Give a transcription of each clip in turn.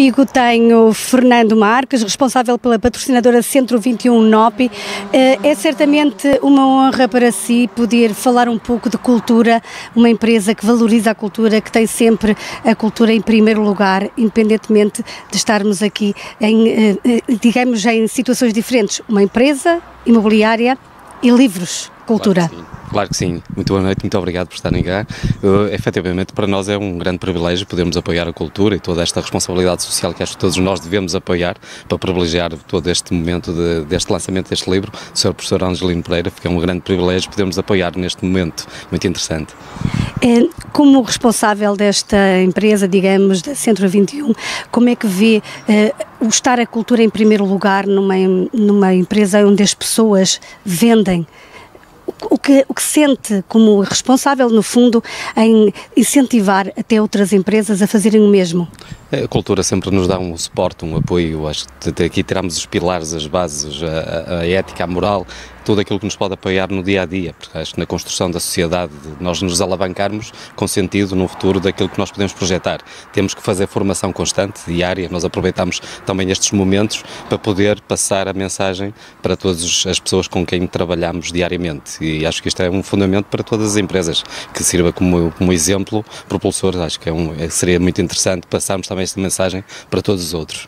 comigo tenho Fernando Marques, responsável pela patrocinadora Centro 21 NOPI. É certamente uma honra para si poder falar um pouco de cultura, uma empresa que valoriza a cultura, que tem sempre a cultura em primeiro lugar, independentemente de estarmos aqui digamos, em situações diferentes. Uma empresa imobiliária e livros, cultura. Claro que sim. Muito boa noite, muito obrigado por estarem cá. Efetivamente, para nós é um grande privilégio podermos apoiar a cultura e toda esta responsabilidade social que acho que todos nós devemos apoiar para privilegiar todo este momento deste lançamento deste livro, do Sr. Professor Angelino Pereira, porque é um grande privilégio podermos apoiar neste momento muito interessante. Como responsável desta empresa, digamos, da Centro 21, como é que vê o estar a cultura em primeiro lugar numa empresa onde as pessoas vendem? O que sente como responsável, no fundo, em incentivar até outras empresas a fazerem o mesmo? A cultura sempre nos dá um suporte, um apoio. Acho que aqui tiramos os pilares, as bases, a ética, a moral, tudo aquilo que nos pode apoiar no dia-a-dia, porque acho que na construção da sociedade nós nos alavancarmos com sentido no futuro daquilo que nós podemos projetar. Temos que fazer formação constante, diária, nós aproveitamos também estes momentos para poder passar a mensagem para todas as pessoas com quem trabalhamos diariamente, e acho que isto é um fundamento para todas as empresas, que sirva como exemplo propulsor. Acho que seria muito interessante passarmos também esta mensagem para todos os outros.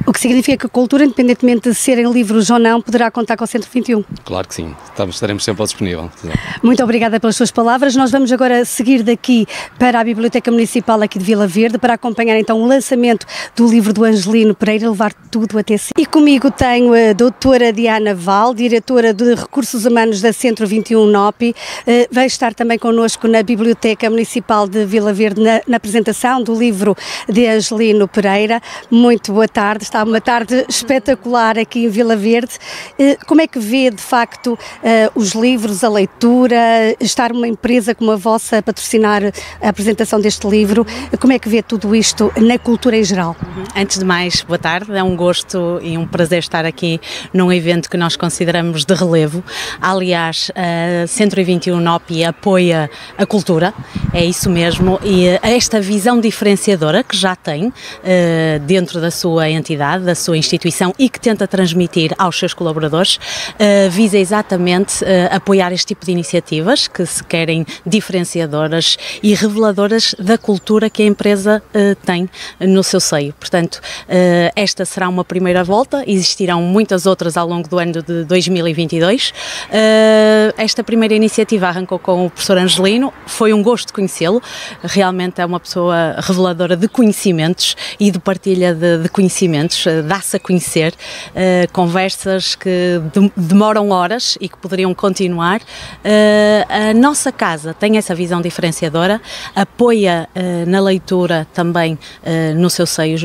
O que significa que a cultura, independentemente de serem livros ou não, poderá contar com o Centro 21? Claro que sim, estaremos sempre ao disponível. Muito obrigada pelas suas palavras. Nós vamos agora seguir daqui para a Biblioteca Municipal aqui de Vila Verde para acompanhar então o lançamento do livro do Angelino Pereira, levar tudo até si. E comigo tenho a doutora Diana Val, diretora de Recursos Humanos da Centro 21 NOPI. Vai estar também connosco na Biblioteca Municipal de Vila Verde na apresentação do livro de Angelino Pereira. Muito boa tarde, está uma tarde espetacular aqui em Vila Verde. Como é que vê de facto os livros, a leitura, estar uma empresa como a vossa a patrocinar a apresentação deste livro? Como é que vê tudo isto na cultura em geral? Antes de mais, boa tarde, é um gosto e um prazer estar aqui num evento que nós consideramos de relevo. Aliás, a Centro 21 NOPI apoia a cultura, é isso mesmo, e esta visão diferenciadora que já tem dentro da sua entidade, da sua instituição, e que tenta transmitir aos seus colaboradores, visa exatamente apoiar este tipo de iniciativas que se querem diferenciadoras e reveladoras da cultura que a empresa tem no seu seio. Portanto, esta será uma primeira volta, existirão muitas outras ao longo do ano de 2022. Esta primeira iniciativa arrancou com o professor Angelino, foi um gosto conhecê-lo, realmente é uma pessoa reveladora de conhecimentos e de partilha de conhecimentos, dá-se a conhecer, conversas que demoram horas e que poderiam continuar. A nossa casa tem essa visão diferenciadora, apoia na leitura também no seu seio,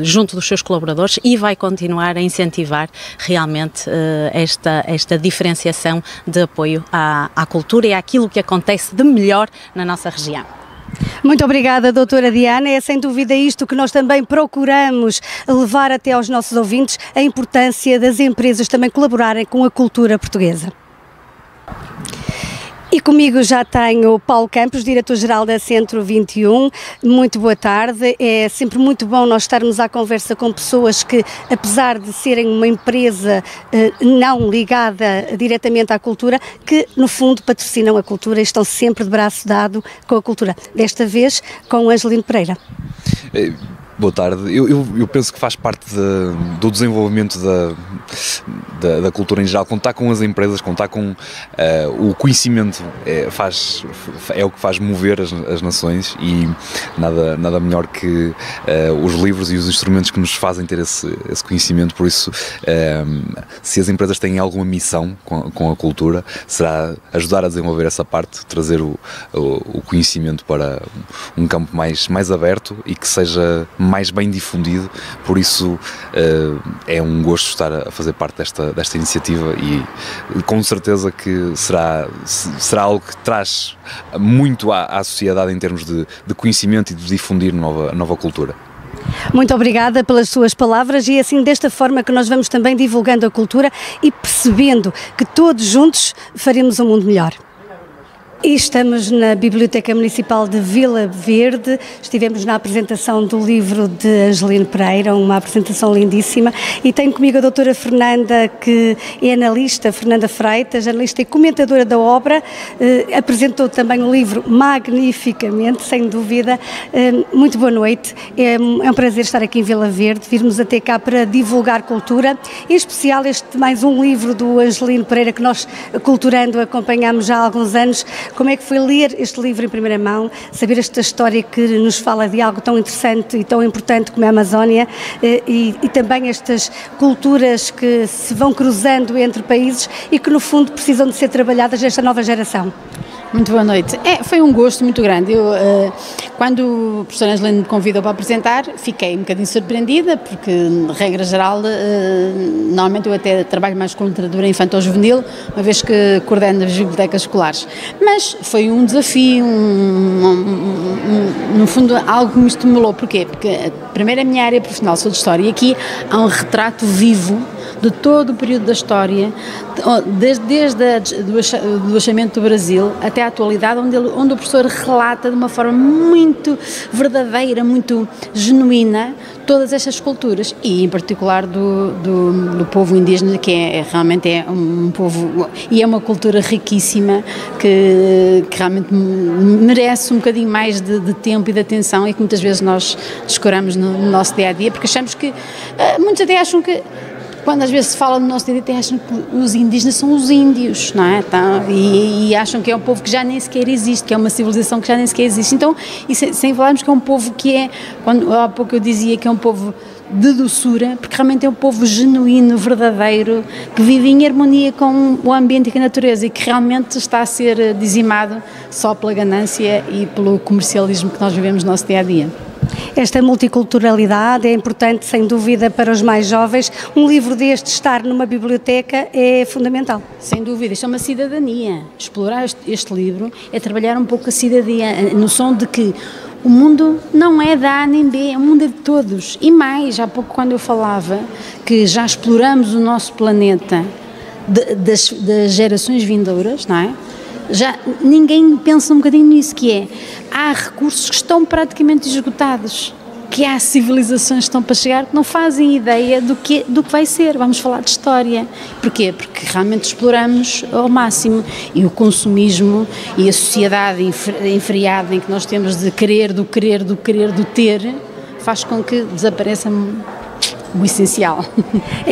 junto dos seus colaboradores, e vai continuar a incentivar realmente esta diferenciação de apoio à cultura e àquilo que acontece de melhor na nossa região. Muito obrigada, doutora Diana. É sem dúvida isto que nós também procuramos levar até aos nossos ouvintes, a importância das empresas também colaborarem com a cultura portuguesa. E comigo já tenho o Paulo Campos, diretor-geral da Centro 21. Muito boa tarde. É sempre muito bom nós estarmos à conversa com pessoas que, apesar de serem uma empresa não ligada diretamente à cultura, que no fundo patrocinam a cultura e estão sempre de braço dado com a cultura. Desta vez com o Angelino Pereira. Boa tarde. Eu penso que faz parte do desenvolvimento da cultura em geral, contar com as empresas, contar com o conhecimento é o que faz mover as nações, e nada melhor que os livros e os instrumentos que nos fazem ter esse conhecimento. Por isso, se as empresas têm alguma missão com a cultura, será ajudar a desenvolver essa parte, trazer o conhecimento para um campo mais aberto e que seja mais bem difundido. Por isso é um gosto estar a fazer parte desta iniciativa, e com certeza que será algo que traz muito à sociedade em termos de conhecimento e de difundir nova cultura. Muito obrigada pelas suas palavras, e é assim desta forma que nós vamos também divulgando a cultura e percebendo que todos juntos faremos um mundo melhor. E estamos na Biblioteca Municipal de Vila Verde, estivemos na apresentação do livro de Angelino Pereira, uma apresentação lindíssima, e tenho comigo a doutora Fernanda, que é analista, Fernanda Freitas, analista e comentadora da obra, apresentou também o livro magnificamente, sem dúvida. Muito boa noite, é um prazer estar aqui em Vila Verde, virmos até cá para divulgar cultura, em especial este mais um livro do Angelino Pereira que nós, culturando, acompanhamos já há alguns anos. Como é que foi ler este livro em primeira mão, saber esta história que nos fala de algo tão interessante e tão importante como é a Amazónia e também estas culturas que se vão cruzando entre países e que no fundo precisam de ser trabalhadas nesta nova geração? Muito boa noite. Foi um gosto muito grande. Quando o professor Angelino me convidou para apresentar, fiquei um bocadinho surpreendida, porque, regra geral, normalmente eu até trabalho mais com literatura infantil-juvenil, uma vez que coordeno as bibliotecas escolares. Mas foi um desafio, no fundo, algo que me estimulou. Porquê? Porque, primeiro, a minha área profissional, sou de História, e aqui há um retrato vivo de todo o período da história, desde o achamento do Brasil até à atualidade, onde o professor relata de uma forma muito verdadeira, muito genuína, todas estas culturas, e em particular do povo indígena, que realmente é um povo, e é uma cultura riquíssima, que realmente merece um bocadinho mais de tempo e de atenção, e que muitas vezes nós descuramos no nosso dia-a-dia, porque achamos que, muitos até acham que, quando às vezes se fala no nosso dia, até acham que os indígenas são os índios, não é? E acham que é um povo que já nem sequer existe, que é uma civilização que já nem sequer existe. Então, e sem falarmos que é um povo que é, há pouco eu dizia que é um povo de doçura, porque realmente é um povo genuíno, verdadeiro, que vive em harmonia com o ambiente e com a natureza, e que realmente está a ser dizimado só pela ganância e pelo comercialismo que nós vivemos no nosso dia-a-dia. Esta multiculturalidade é importante, sem dúvida, para os mais jovens. Um livro deste, estar numa biblioteca, é fundamental. Sem dúvida, isto é uma cidadania. Explorar este livro é trabalhar um pouco a cidadania, a noção de que o mundo não é da A nem B, o mundo é de todos. E mais, há pouco quando eu falava que já exploramos o nosso planeta das gerações vindouras, não é? Já ninguém pensa um bocadinho nisso, que é, há recursos que estão praticamente esgotados, que há civilizações que estão para chegar que não fazem ideia do que vai ser. Vamos falar de história. Porquê? Porque realmente exploramos ao máximo, e o consumismo e a sociedade enfriada em que nós temos de querer, do ter, faz com que desapareça o essencial.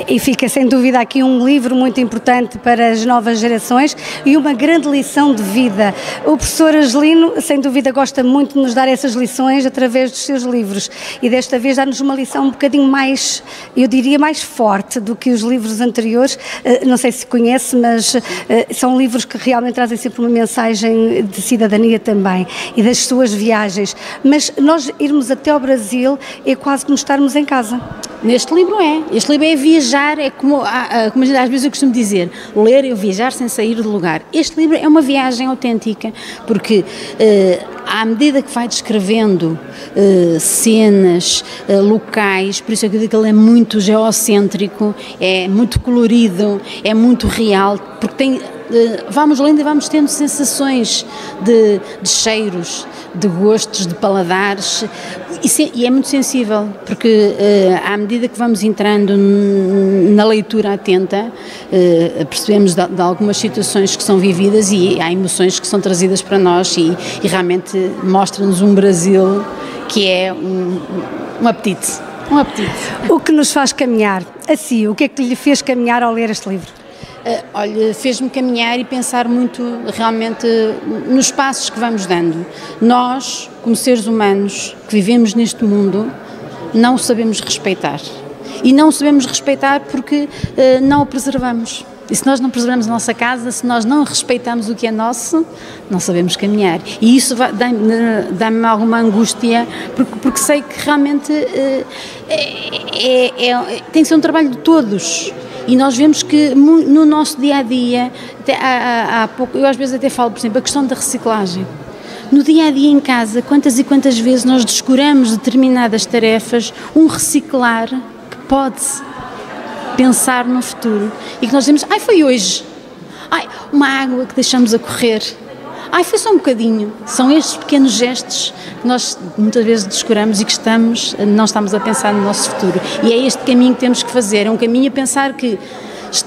E fica sem dúvida aqui um livro muito importante para as novas gerações e uma grande lição de vida. O professor Angelino, sem dúvida, gosta muito de nos dar essas lições através dos seus livros, e desta vez dá-nos uma lição um bocadinho mais, eu diria, mais forte do que os livros anteriores. Não sei se conhece, mas são livros que realmente trazem sempre uma mensagem de cidadania também, e das suas viagens. Mas nós irmos até ao Brasil é quase como estarmos em casa. Este livro é viajar, é como às vezes eu costumo dizer, ler é viajar sem sair do lugar. Este livro é uma viagem autêntica, porque à medida que vai descrevendo cenas, locais, por isso eu digo que ele é muito geocêntrico, é muito colorido, é muito real, porque tem... vamos lendo e vamos tendo sensações de cheiros, de gostos, de paladares, e é muito sensível, porque à medida que vamos entrando na leitura atenta, percebemos de algumas situações que são vividas, e há emoções que são trazidas para nós, e realmente mostra-nos um Brasil que é um apetite. O que nos faz caminhar? Assim, o que é que lhe fez caminhar ao ler este livro? Olha, fez-me caminhar e pensar muito realmente nos passos que vamos dando. Nós, como seres humanos que vivemos neste mundo, não o sabemos respeitar. E não o sabemos respeitar porque não o preservamos. E se nós não preservamos a nossa casa, se nós não respeitamos o que é nosso, não sabemos caminhar. E isso dá-me alguma angústia, porque sei que realmente tem que ser um trabalho de todos. E nós vemos que no nosso dia-a-dia, há pouco, eu às vezes até falo, por exemplo, a questão da reciclagem. No dia-a-dia em casa, quantas e quantas vezes nós descuramos determinadas tarefas, reciclar que pode pensar no futuro, e que nós dizemos, foi hoje, uma água que deixamos a correr, ai, foi só um bocadinho. São estes pequenos gestos que nós muitas vezes descuramos e que não estamos a pensar no nosso futuro. E é este caminho que temos que fazer, é um caminho a pensar que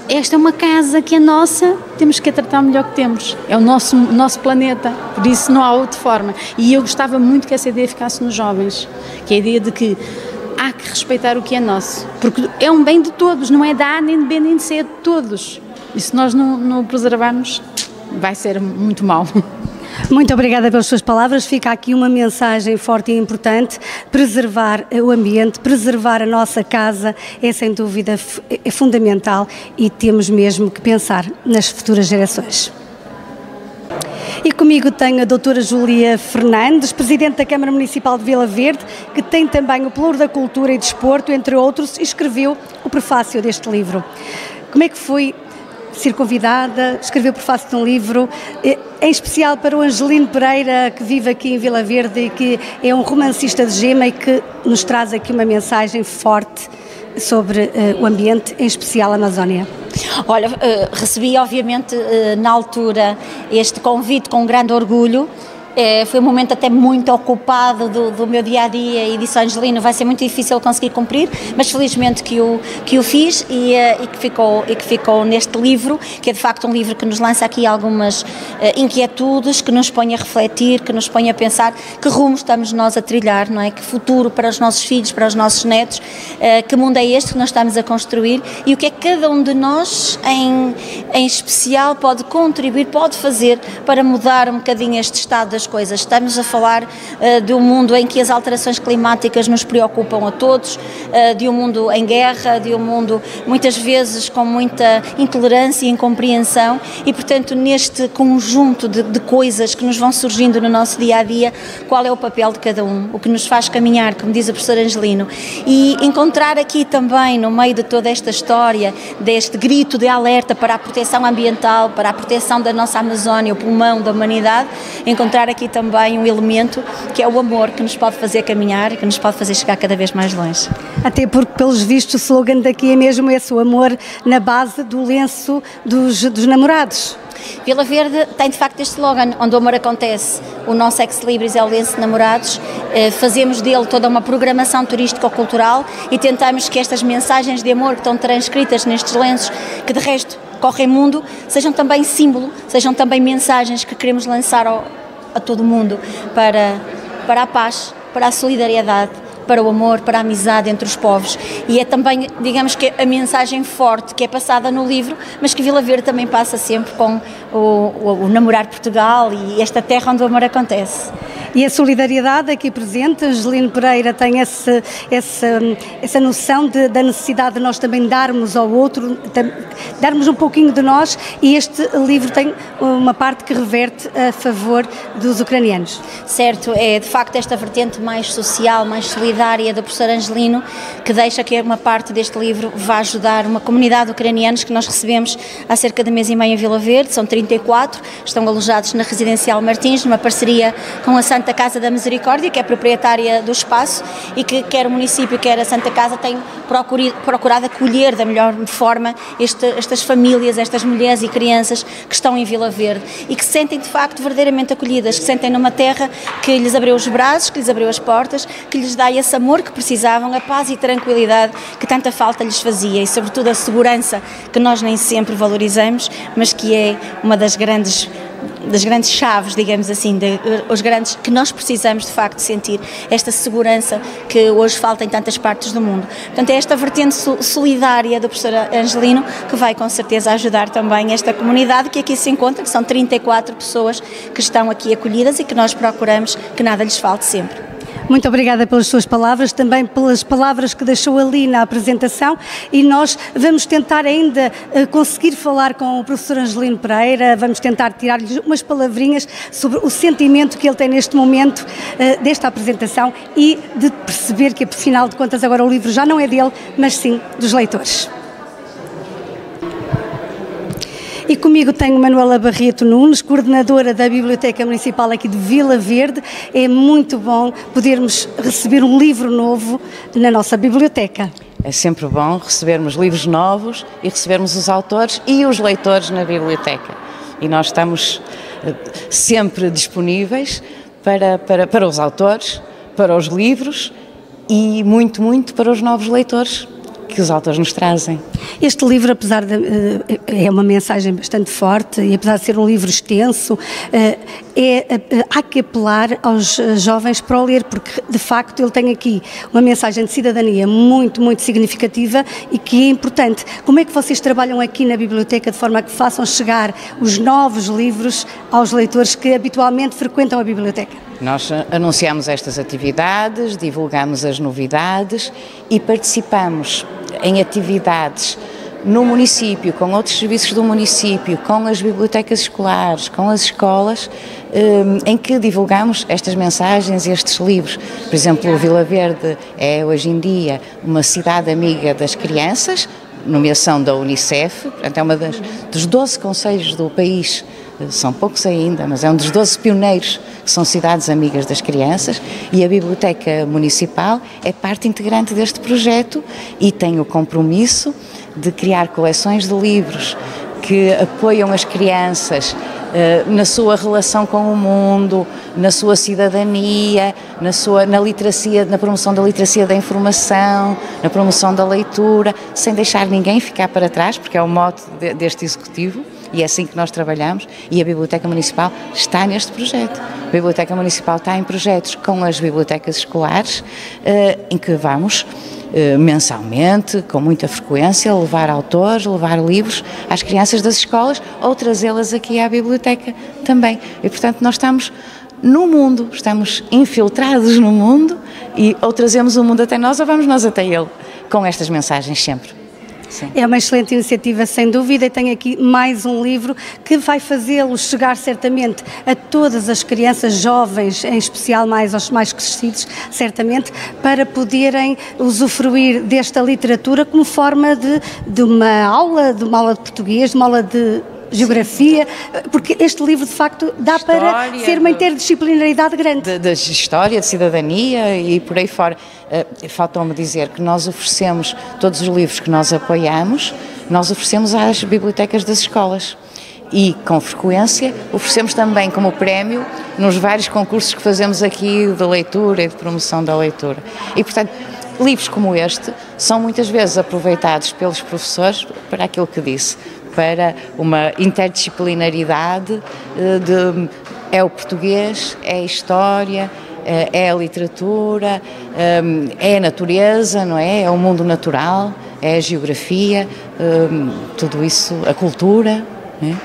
esta é uma casa que é nossa, temos que a tratar melhor que temos. É o nosso planeta, por isso não há outra forma. E eu gostava muito que essa ideia ficasse nos jovens, que é a ideia de que há que respeitar o que é nosso, porque é um bem de todos, não é de A, nem de B, nem de C, é de todos. E se nós não o preservarmos, vai ser muito mau. Muito obrigada pelas suas palavras. Fica aqui uma mensagem forte e importante. Preservar o ambiente, preservar a nossa casa é sem dúvida é fundamental e temos mesmo que pensar nas futuras gerações. E comigo tenho a doutora Júlia Fernandes, Presidente da Câmara Municipal de Vila Verde, que tem também o Pelouro da Cultura e Desporto, entre outros, e escreveu o prefácio deste livro. Como é que foi ser convidada, escrever o prefácio de um livro, em especial para o Angelino Pereira, que vive aqui em Vila Verde e que é um romancista de gema e que nos traz aqui uma mensagem forte sobre o ambiente, em especial a Amazónia? Olha, recebi obviamente na altura este convite com grande orgulho. Foi um momento até muito ocupado do meu dia-a-dia e disse ao Angelino, vai ser muito difícil conseguir cumprir, mas felizmente que o fiz e que ficou neste livro, que é de facto um livro que nos lança aqui algumas inquietudes, que nos põe a refletir, que nos põe a pensar que rumo estamos nós a trilhar, não é? Que futuro para os nossos filhos, para os nossos netos, que mundo é este que nós estamos a construir e o que é que cada um de nós em especial pode contribuir, pode fazer para mudar um bocadinho este estado das coisas. Estamos a falar de um mundo em que as alterações climáticas nos preocupam a todos, de um mundo em guerra, de um mundo muitas vezes com muita intolerância e incompreensão e, portanto, neste conjunto de coisas que nos vão surgindo no nosso dia-a-dia, qual é o papel de cada um, o que nos faz caminhar, como diz a professora Angelino, e encontrar aqui também, no meio de toda esta história, deste grito de alerta para a proteção ambiental, para a proteção da nossa Amazónia, o pulmão da humanidade, encontrar aqui também um elemento que é o amor, que nos pode fazer caminhar e que nos pode fazer chegar cada vez mais longe. Até porque, pelos vistos, o slogan daqui é mesmo esse, o amor na base do lenço dos namorados. Vila Verde tem de facto este slogan, onde o amor acontece. O nosso ex-libris é o lenço de namorados, fazemos dele toda uma programação turístico-cultural e tentamos que estas mensagens de amor que estão transcritas nestes lenços, que de resto correm mundo, sejam também símbolo, sejam também mensagens que queremos lançar a todo mundo para a paz, para a solidariedade, para o amor, para a amizade entre os povos. E é também, digamos que a mensagem forte que é passada no livro, mas que Vila Verde também passa sempre com o namorar Portugal e esta terra onde o amor acontece. E a solidariedade aqui presente, Angelino Pereira tem essa noção da necessidade de nós também darmos ao outro, darmos um pouquinho de nós, e este livro tem uma parte que reverte a favor dos ucranianos. Certo, é de facto esta vertente mais social, mais solidária do professor Angelino, que deixa que uma parte deste livro vá ajudar uma comunidade de ucranianos que nós recebemos há cerca de mês e meio em Vila Verde, são 34, estão alojados na Residencial Martins, numa parceria com a Santa Casa da Misericórdia, que é proprietária do espaço e que quer o município, quer a Santa Casa tem procurado acolher da melhor forma estas famílias, estas mulheres e crianças que estão em Vila Verde e que se sentem de facto verdadeiramente acolhidas, que se sentem numa terra que lhes abriu os braços, que lhes abriu as portas, que lhes dá esse amor que precisavam, a paz e tranquilidade que tanta falta lhes fazia e sobretudo a segurança que nós nem sempre valorizamos, mas que é uma das grandes chaves, digamos assim, os grandes que nós precisamos de facto sentir, esta segurança que hoje falta em tantas partes do mundo. Portanto, é esta vertente solidária do professor Angelino que vai com certeza ajudar também esta comunidade que aqui se encontra, que são 34 pessoas que estão aqui acolhidas e que nós procuramos que nada lhes falte sempre. Muito obrigada pelas suas palavras, também pelas palavras que deixou ali na apresentação, e nós vamos tentar ainda conseguir falar com o professor Angelino Pereira, vamos tentar tirar-lhe umas palavrinhas sobre o sentimento que ele tem neste momento desta apresentação e de perceber que, afinal de contas, agora o livro já não é dele, mas sim dos leitores. E comigo tenho Manuela Barreto Nunes, coordenadora da Biblioteca Municipal aqui de Vila Verde. É muito bom podermos receber um livro novo na nossa biblioteca. É sempre bom recebermos livros novos e recebermos os autores e os leitores na biblioteca. e nós estamos sempre disponíveis para os autores, para os livros e muito, muito para os novos leitores que os autores nos trazem. Este livro, apesar de é uma mensagem bastante forte e apesar de ser um livro extenso, há que apelar aos jovens para o ler, porque de facto ele tem aqui uma mensagem de cidadania muito, muito significativa e que é importante. Como é que vocês trabalham aqui na biblioteca de forma a que façam chegar os novos livros aos leitores que habitualmente frequentam a biblioteca? Nós anunciamos estas atividades, divulgamos as novidades e participamos em atividades no município, com outros serviços do município, com as bibliotecas escolares, com as escolas, em que divulgamos estas mensagens e estes livros. Por exemplo, Vila Verde é hoje em dia uma cidade amiga das crianças, nomeação da Unicef, portanto é uma dos 12 concelhos do país, são poucos ainda, mas é um dos 12 pioneiros que são cidades amigas das crianças, e a Biblioteca Municipal é parte integrante deste projeto e tem o compromisso de criar coleções de livros que apoiam as crianças na sua relação com o mundo, na sua cidadania, na literacia, na promoção da literacia da informação, na promoção da leitura, sem deixar ninguém ficar para trás, porque é o mote deste Executivo. E é assim que nós trabalhamos, e a Biblioteca Municipal está neste projeto. A Biblioteca Municipal está em projetos com as bibliotecas escolares, em que vamos mensalmente, com muita frequência, levar autores, levar livros às crianças das escolas ou trazê-las aqui à biblioteca também. E, portanto, nós estamos no mundo, estamos infiltrados no mundo, e ou trazemos o mundo até nós ou vamos nós até ele, com estas mensagens sempre. Sim. É uma excelente iniciativa, sem dúvida, e tenho aqui mais um livro que vai fazê-lo chegar certamente a todas as crianças, jovens, em especial mais aos mais crescidos, certamente, para poderem usufruir desta literatura como forma de uma aula de português, de uma aula de geografia, porque este livro de facto dá para ser uma interdisciplinaridade grande. De história, de cidadania e por aí fora. Faltou-me dizer que nós oferecemos, todos os livros que nós apoiamos, nós oferecemos às bibliotecas das escolas. E, com frequência, oferecemos também como prémio nos vários concursos que fazemos aqui de leitura e de promoção da leitura. E, portanto, livros como este são muitas vezes aproveitados pelos professores para aquilo que disse, para uma interdisciplinaridade é o português, é a história, é a literatura, é a natureza, não é? É o mundo natural, é a geografia, tudo isso, a cultura, não é?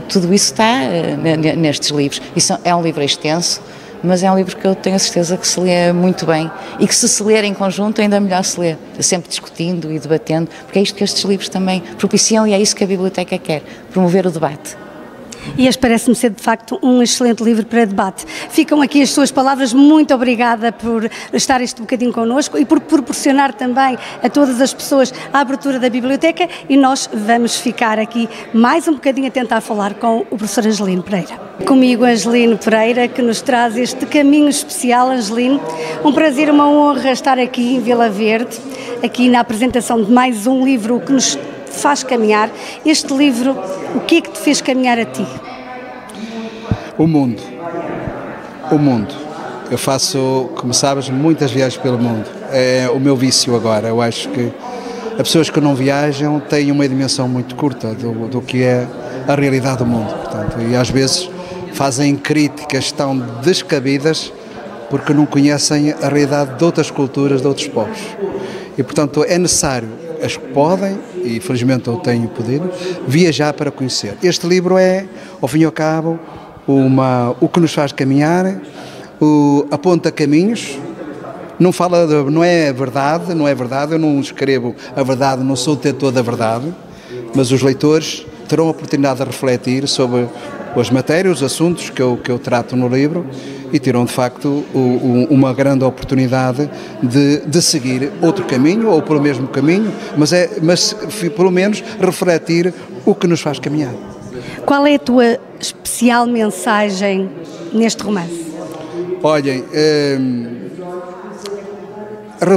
Tudo isso está nestes livros. Isso é um livro extenso, mas é um livro que eu tenho a certeza que se lê muito bem e que se ler em conjunto ainda melhor se lê, sempre discutindo e debatendo, porque é isto que estes livros também propiciam e é isso que a biblioteca quer, promover o debate. E este parece-me ser de facto um excelente livro para debate. Ficam aqui as suas palavras, muito obrigada por estar este bocadinho connosco e por proporcionar também a todas as pessoas a abertura da biblioteca, e nós vamos ficar aqui mais um bocadinho a tentar falar com o professor Angelino Pereira. Comigo Angelino Pereira, que nos traz este caminho especial. Angelino, um prazer, uma honra estar aqui em Vila Verde, aqui na apresentação de mais um livro que nos faz caminhar. Este livro, o que é que te fez caminhar a ti? O mundo. O mundo. Eu faço, como sabes, muitas viagens pelo mundo. É o meu vício agora. Eu acho que as pessoas que não viajam têm uma dimensão muito curta do que é a realidade do mundo. Portanto, e às vezes fazem críticas tão descabidas porque não conhecem a realidade de outras culturas, de outros povos. E, portanto, é necessário, as que podem, e felizmente eu tenho podido, viajar para conhecer. Este livro é, ao fim e ao cabo, o que nos faz caminhar, aponta caminhos, não é verdade, eu não escrevo a verdade, não sou o detentor da verdade, mas os leitores terão a oportunidade de refletir sobre as matérias, os assuntos que eu trato no livro, e terão de facto uma grande oportunidade de seguir outro caminho ou pelo mesmo caminho, mas pelo menos refletir o que nos faz caminhar. Qual é a tua especial mensagem neste romance? Olhem,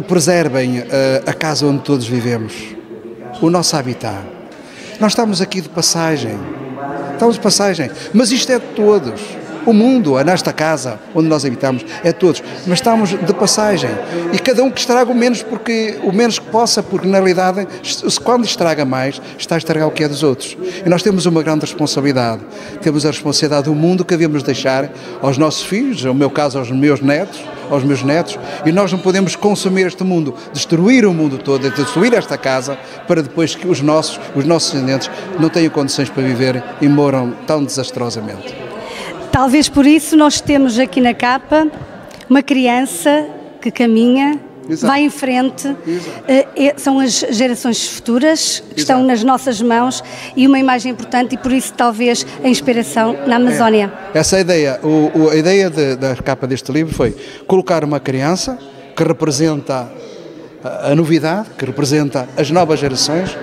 preservem a casa onde todos vivemos, o nosso habitat. Nós estamos aqui de passagem, estamos de passagem, mas isto é de todos. O mundo, nesta casa onde nós habitamos, é de todos, mas estamos de passagem. E cada um que estraga o menos que possa, porque na realidade, quando estraga mais, está a estragar o que é dos outros. E nós temos uma grande responsabilidade. Temos a responsabilidade do mundo que devemos deixar aos nossos filhos, no meu caso aos meus netos, e nós não podemos consumir este mundo, destruir o mundo todo, destruir esta casa, para depois que os nossos descendentes não tenham condições para viver e moram tão desastrosamente. Talvez por isso nós temos aqui na capa uma criança que caminha, exato, vai em frente, são as gerações futuras que estão nas nossas mãos e uma imagem importante e por isso talvez a inspiração na Amazónia. Essa ideia, a ideia da capa deste livro foi colocar uma criança que representa a novidade, que representa as novas gerações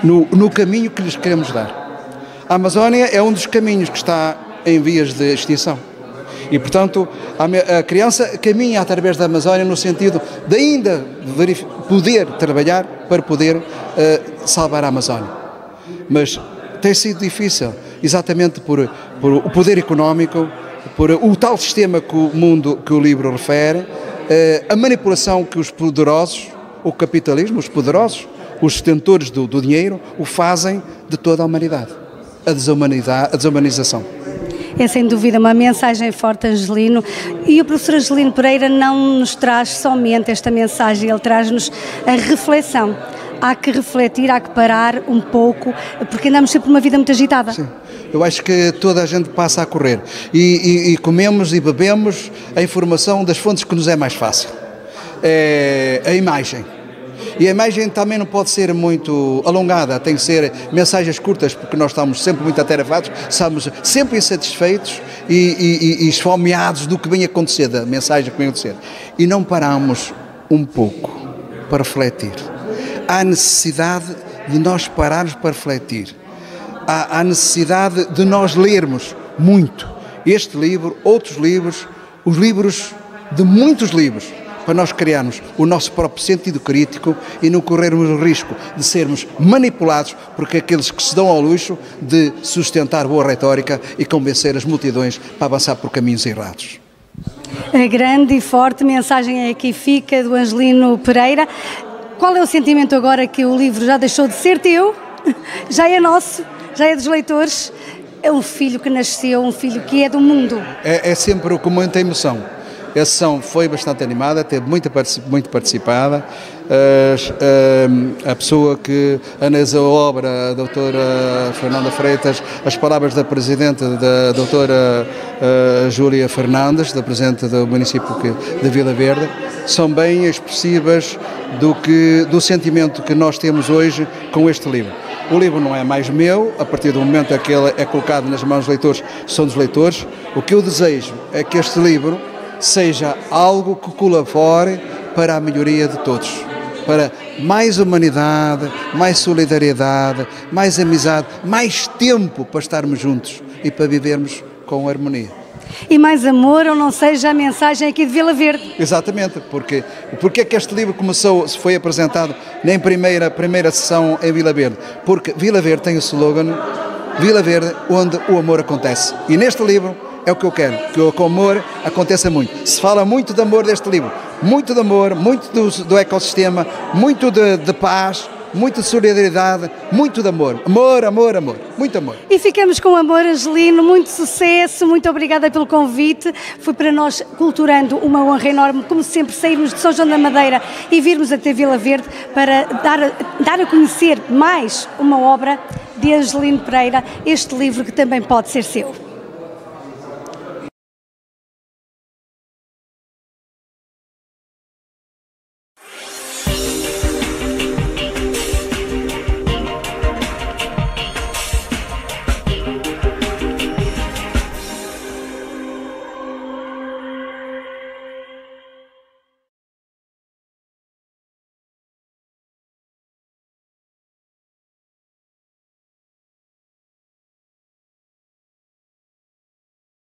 no caminho que lhes queremos dar. A Amazónia é um dos caminhos que está em vias de extinção. E, portanto, a criança caminha através da Amazónia no sentido de ainda poder trabalhar para poder salvar a Amazónia. Mas tem sido difícil, exatamente por o poder económico, por o tal sistema que o livro refere, a manipulação que os poderosos, o capitalismo, os poderosos, os detentores do dinheiro, o fazem de toda a humanidade. A desumanização. É sem dúvida uma mensagem forte, Angelino, e o professor Angelino Pereira não nos traz somente esta mensagem, ele traz-nos a reflexão. Há que refletir, há que parar um pouco, porque andamos sempre uma vida muito agitada. Sim. Eu acho que toda a gente passa a correr e comemos e bebemos a informação das fontes que nos é mais fácil. É a imagem. E a imagem também não pode ser muito alongada, tem que ser mensagens curtas, porque nós estamos sempre muito atarefados, estamos sempre insatisfeitos e esfomeados do que vem acontecer, da mensagem que vem acontecer. E não paramos um pouco para refletir. Há necessidade de nós pararmos para refletir. Há necessidade de nós lermos muito este livro, outros livros, os livros de muitos livros, para nós criarmos o nosso próprio sentido crítico e não corrermos o risco de sermos manipulados por aqueles que se dão ao luxo de sustentar boa retórica e convencer as multidões para avançar por caminhos errados. A grande e forte mensagem aqui fica do Angelino Pereira. Qual é o sentimento agora que o livro já deixou de ser teu, já é nosso, já é dos leitores? É um filho que nasceu, um filho que é do mundo. É sempre com muita emoção. A sessão foi bastante animada, teve muito participada. A pessoa que analisou a obra, a doutora Fernanda Freitas, as palavras da Presidente, da doutora Júlia Fernandes, da Presidente do município de Vila Verde, são bem expressivas do sentimento que nós temos hoje com este livro. O livro não é mais meu, a partir do momento em que ele é colocado nas mãos dos leitores, são dos leitores. O que eu desejo é que este livro seja algo que colabore para a melhoria de todos, para mais humanidade, mais solidariedade, mais amizade, mais tempo para estarmos juntos e para vivermos com harmonia. E mais amor, ou não seja a mensagem aqui de Vila Verde. Exatamente, porque é que este livro foi apresentado na primeira sessão em Vila Verde? Porque Vila Verde tem o slogan Vila Verde, onde o amor acontece. E neste livro é o que eu quero, que o amor aconteça muito. Se fala muito de amor deste livro, muito de amor, muito do ecossistema, muito de paz, muito de solidariedade, muito de amor. Amor, amor, amor. Muito amor. E ficamos com amor, Angelino. Muito sucesso, muito obrigada pelo convite. Foi para nós, culturando, uma honra enorme, como sempre, sairmos de São João da Madeira e virmos até Vila Verde para dar a conhecer mais uma obra de Angelino Pereira, este livro que também pode ser seu.